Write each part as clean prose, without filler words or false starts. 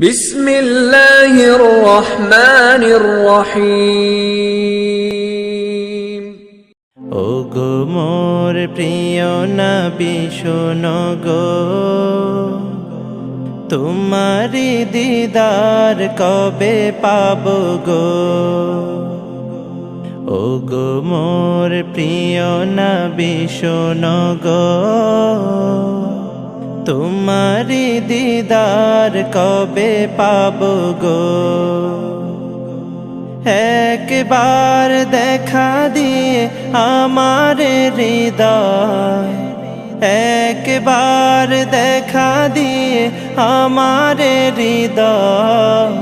বিসমিল্লাহির রহমানির রহিম। ওগো মোর প্রিয় নবী শোনো গো, তোমারি দিদার কবে পাবো গো। ওগো মোর প্রিয় নবী শোনো গো, তোমারি দিদার কবে পাবো গো। একবার দেখা দিয়ে আমার হৃদয়, একবার দেখা দিয়ে আমার হৃদয়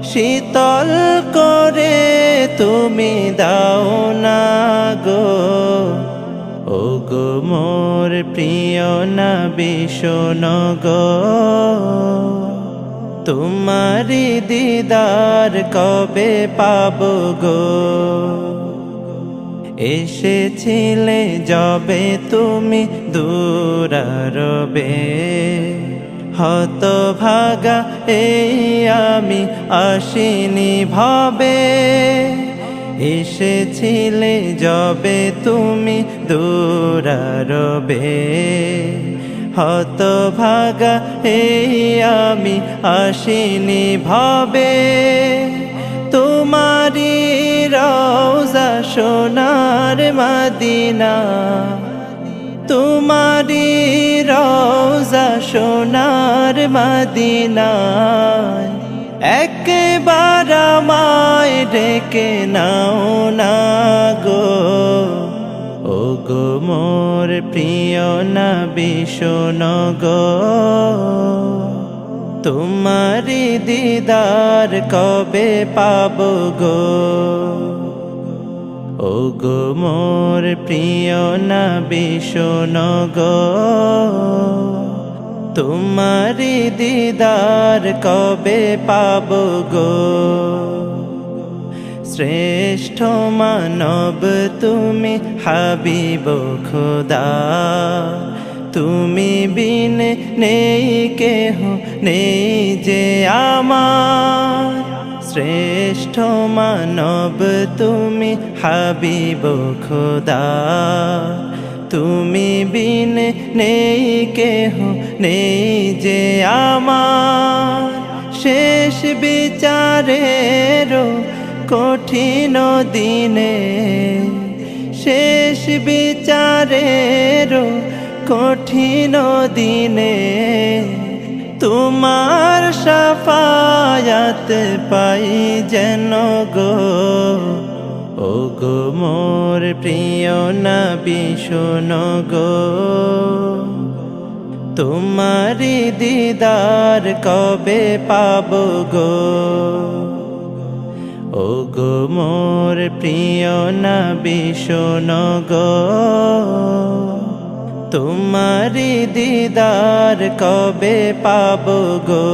শীতল করে তুমি দাও না গো। ওগো মোর প্রিয় নবী শোনো গো, তোমারি দিদার কবে পাবো গো। এসেছিলে যবে তুমি দূরারবে, হতভাগা এই আমি আসিনি ভবে। এসেছিলে যবে তুমি দূরারবে, হতভাগা এই আমি আসিনি ভবে। তোমারি রওজা সোনার মদিনা, তোমারি রওজা সোনার মদিনা, একবার আমায় ডেকে নাও না গো। ওগো মোর প্রিয় নবী শোনো গো, তোমারি দিদার কবে পাবো গো। ওগো মোর প্রিয় নবী শোনো গো, তোমারি দিদার কবে পাবো গো। শ্রেষ্ঠ মানব তুমি হাবিব খোদা, তুমি বিনে নেই কেহ নেই যে আমার। শ্রেষ্ঠ মানব তুমি হাবিব খোদা, তুমি বিনে নেই কেহ নেই যে আমার। শেষ বিচারের কঠিন দিনে, শেষ বিচারের কঠিন দিনে, তোমার শাফায়াত পাই যেন গো। ওগো মোর প্রিয় নবী শোনো গো, তোমারি দিদার কবে পাবো গো। ওগো মোর প্রিয় নবী শোনো গো, তোমারি দিদার কবে পাবো গো।